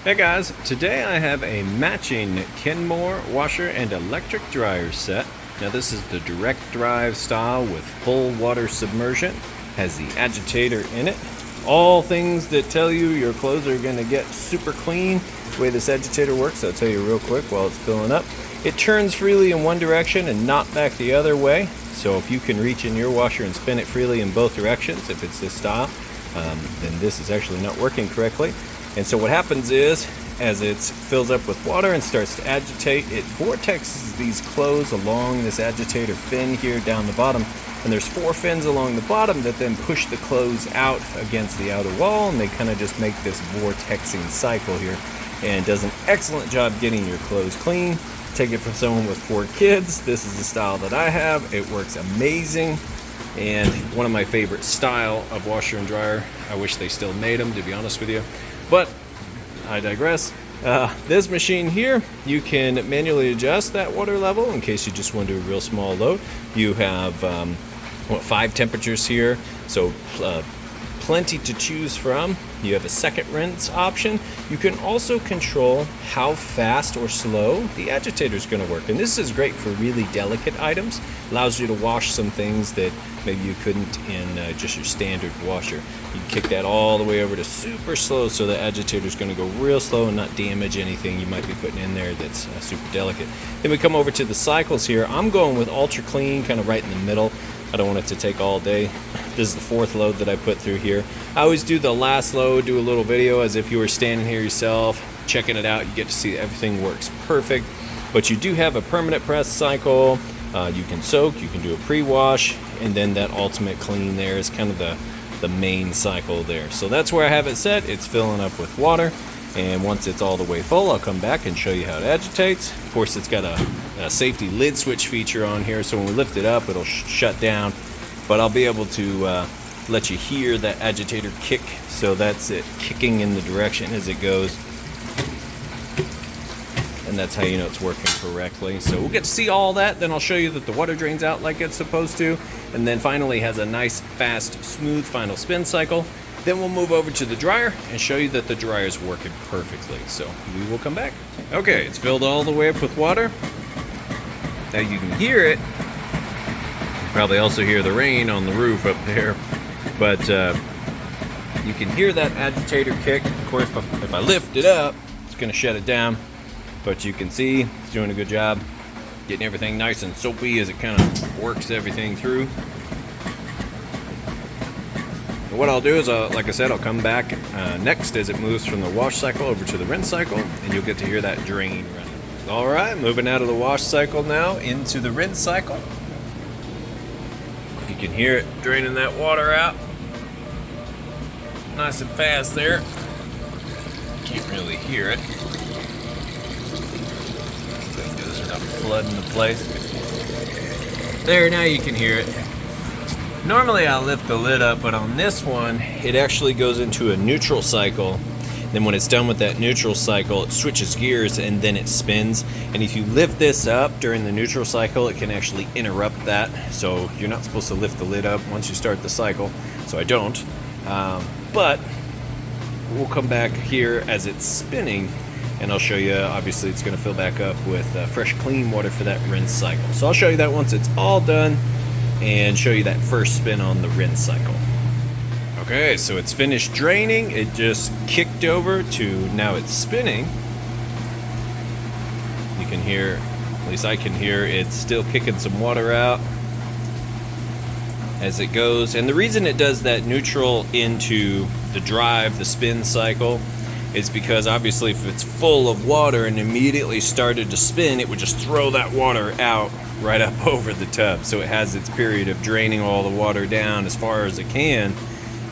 Hey guys, today I have a matching Kenmore washer and electric dryer set. Now this is the direct drive style with full water submersion, has the agitator in it. All things that tell you your clothes are going to get super clean. The way this agitator works, I'll tell you real quick while it's filling up. It turns freely in one direction and not back the other way. So if you can reach in your washer and spin it freely in both directions, if it's this style, then this is actually not working correctly. And so what happens is, as it fills up with water and starts to agitate, it vortexes these clothes along this agitator fin here down the bottom. And there's 4 fins along the bottom that then push the clothes out against the outer wall, and they kind of just make this vortexing cycle here. And it does an excellent job getting your clothes clean. Take it from someone with 4 kids. This is the style that I have. It works amazing. And one of my favorite style of washer and dryer. I wish they still made them, to be honest with you. But I digress. This machine here, you can manually adjust that water level in case you just want to do a real small load. You have 5 temperatures here, so plenty to choose from. You have a second rinse option. You can also control how fast or slow the agitator is going to work. And this is great for really delicate items. Allows you to wash some things that maybe you couldn't in just your standard washer. You can kick that all the way over to super slow, so the agitator is going to go real slow and not damage anything you might be putting in there that's super delicate. Then we come over to the cycles here. I'm going with ultra clean, kind of right in the middle. I don't want it to take all day. This is the 4th load that I put through here. I always do the last load, do a little video as if you were standing here yourself, checking it out. You get to see everything works perfect. But you do have a permanent press cycle. You can soak, you can do a pre-wash, and then that ultimate clean there is kind of the main cycle there. So that's where I have it set. It's filling up with water. And once it's all the way full, I'll come back and show you how it agitates. Of course, it's got a safety lid switch feature on here, so when we lift it up, it'll shut down. But I'll be able to let you hear that agitator kick, so that's it kicking in the direction as it goes. And that's how you know it's working correctly. So we'll get to see all that, then I'll show you that the water drains out like it's supposed to, and then finally has a nice, fast, smooth final spin cycle. Then we'll move over to the dryer and show you that the dryer is working perfectly. So we will come back. Okay, it's filled all the way up with water. Now you can hear it. Probably also hear the rain on the roof up there. But you can hear that agitator kick. Of course, if I lift it up, it's going to shut it down. But you can see it's doing a good job getting everything nice and soapy as it kind of works everything through. What I'll do is, like I said, I'll come back next as it moves from the wash cycle over to the rinse cycle, and you'll get to hear that drain running. All right, moving out of the wash cycle now into the rinse cycle. You can hear it draining that water out. Nice and fast there. Can't really hear it. This is not flooding the place. There, now you can hear it. Normally I'll lift the lid up, but on this one, it actually goes into a neutral cycle. Then when it's done with that neutral cycle, it switches gears and then it spins. And if you lift this up during the neutral cycle, it can actually interrupt that. So you're not supposed to lift the lid up once you start the cycle. So I don't. But we'll come back here as it's spinning, and I'll show you. Obviously, it's going to fill back up with fresh, clean water for that rinse cycle. So I'll show you that once it's all done, and show you that first spin on the rinse cycle. Okay, so it's finished draining. It just kicked over to now it's spinning. You can hear, at least I can hear, it's still kicking some water out as it goes. And the reason it does that neutral into the drive, the spin cycle, is because obviously if it's full of water and immediately started to spin, it would just throw that water out right up over the tub. So it has its period of draining all the water down as far as it can,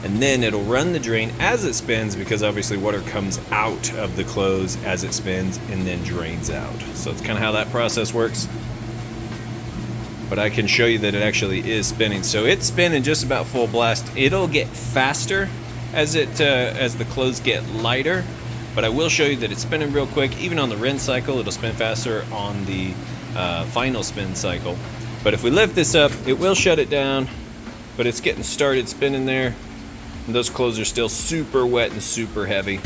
and then it'll run the drain as it spins, because obviously water comes out of the clothes as it spins and then drains out. So it's kind of how that process works. But I can show you that it actually is spinning. So it's spinning just about full blast. It'll get faster as the clothes get lighter, but I will show you that it's spinning real quick. Even on the rinse cycle, it'll spin faster on the final spin cycle. But if we lift this up, it will shut it down, but it's getting started spinning there. And those clothes are still super wet and super heavy.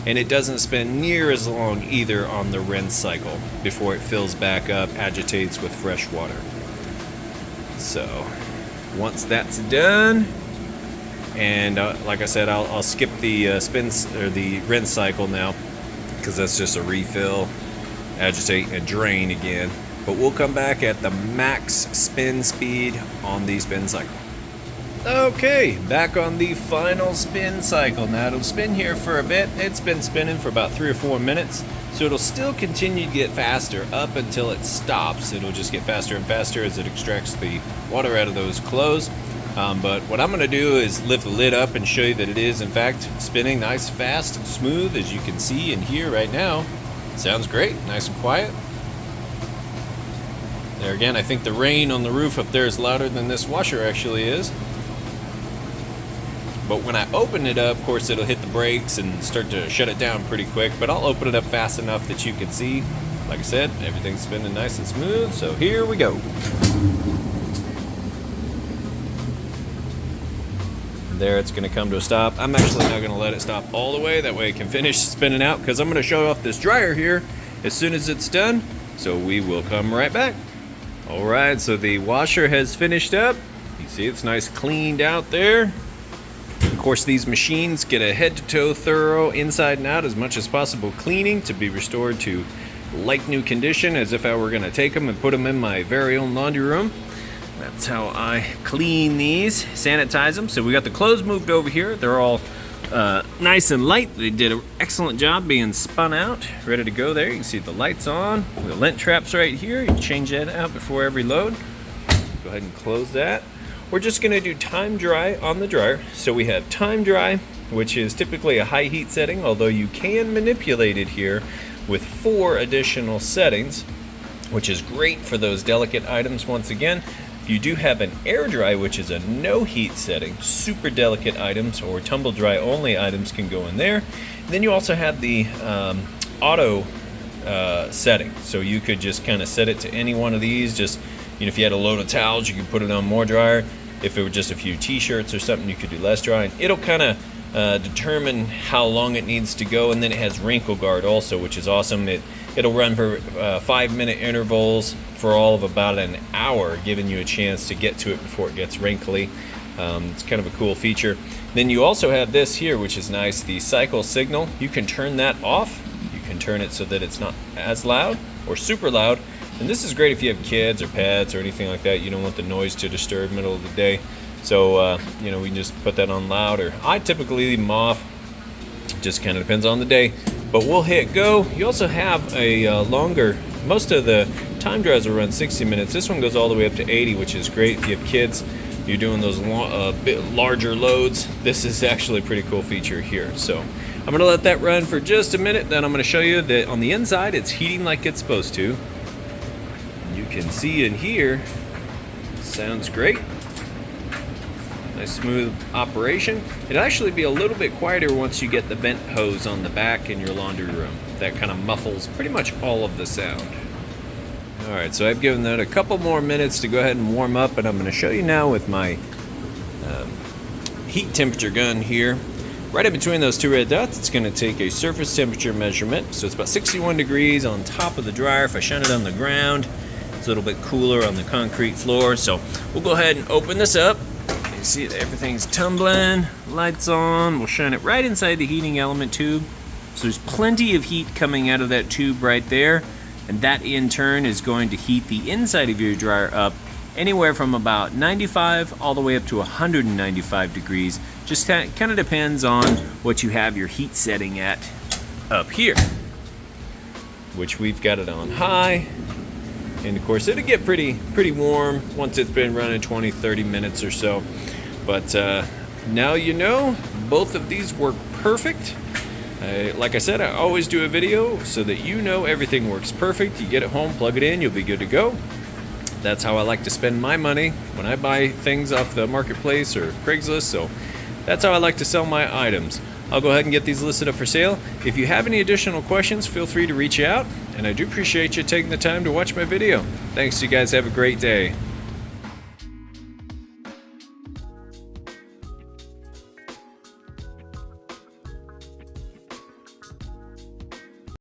And it doesn't spend near as long either on the rinse cycle before it fills back up, agitates with fresh water. So once that's done, and like I said, I'll skip the spins or the rinse cycle now, because that's just a refill, agitate, and drain again. But we'll come back at the max spin speed on the spin cycle. Okay, back on the final spin cycle. Now it'll spin here for a bit. It's been spinning for about 3 or 4 minutes, so it'll still continue to get faster up until it stops. It'll just get faster and faster as it extracts the water out of those clothes. But what I'm going to do is lift the lid up and show you that it is in fact spinning nice, fast, and smooth, as you can see and hear right now. Sounds great, nice and quiet. There again, I think the rain on the roof up there is louder than this washer actually is. But when I open it up, of course, it'll hit the brakes and start to shut it down pretty quick. But I'll open it up fast enough that you can see. Like I said, everything's spinning nice and smooth. So here we go. There, it's going to come to a stop. I'm actually not going to let it stop all the way. That way it can finish spinning out, because I'm going to show off this dryer here as soon as it's done. So we will come right back. All right, so the washer has finished up. You see it's nice cleaned out there. Of course, these machines get a head-to-toe thorough inside and out as much as possible cleaning to be restored to like new condition, as if I were going to take them and put them in my very own laundry room. That's how I clean these, sanitize them. So we got the clothes moved over here. They're all nice and light. They did an excellent job being spun out, ready to go there. You can see the lights on, the lint traps right here. You can change that out before every load. Go ahead and close that. We're just going to do time dry on the dryer. So we have time dry, which is typically a high heat setting, although you can manipulate it here with 4 additional settings, which is great for those delicate items. Once again, you do have an air dry, which is a no heat setting. Super delicate items or tumble dry only items can go in there. And then you also have the auto setting, so you could just kind of set it to any one of these. Just, you know, if you had a load of towels, you could put it on more dryer. If it were just a few t-shirts or something, you could do less dry. And it'll kind of determine how long it needs to go. And then it has wrinkle guard also, which is awesome. It'll run for 5-minute intervals for all of about an hour, giving you a chance to get to it before it gets wrinkly. It's kind of a cool feature. Then you also have this here, which is nice, the cycle signal. You can turn that off. You can turn it so that it's not as loud or super loud. And this is great if you have kids or pets or anything like that. You don't want the noise to disturb middle of the day. So, you know, we can just put that on loud, or I typically leave them off. Just kind of depends on the day. But we'll hit go. You also have a longer, most of the time dryers will run 60 minutes. This one goes all the way up to 80, which is great if you have kids. You're doing those bit larger loads. This is actually a pretty cool feature here. So I'm going to let that run for just a minute. Then I'm going to show you that on the inside, it's heating like it's supposed to. You can see in here, sounds great. Nice smooth operation. It'll actually be a little bit quieter once you get the vent hose on the back in your laundry room. That kind of muffles pretty much all of the sound. Alright, so I've given that a couple more minutes to go ahead and warm up, and I'm going to show you now with my heat temperature gun here. Right in between those 2 red dots, it's going to take a surface temperature measurement. So it's about 61 degrees on top of the dryer. If I shine it on the ground, it's a little bit cooler on the concrete floor. So we'll go ahead and open this up. You see that everything's tumbling, lights on. We'll shine it right inside the heating element tube. So there's plenty of heat coming out of that tube right there. And that in turn is going to heat the inside of your dryer up anywhere from about 95 all the way up to 195 degrees. Just kind of depends on what you have your heat setting at up here, which we've got it on high. And of course it'll get pretty warm once it's been running 20-30 minutes or so. But now you know, both of these work perfect. Like I said, I always do a video so that you know everything works perfect. You get it home, plug it in, you'll be good to go. That's how I like to spend my money when I buy things off the marketplace or Craigslist. So that's how I like to sell my items. I'll go ahead and get these listed up for sale. If you have any additional questions, feel free to reach out. And I do appreciate you taking the time to watch my video. Thanks, you guys. Have a great day.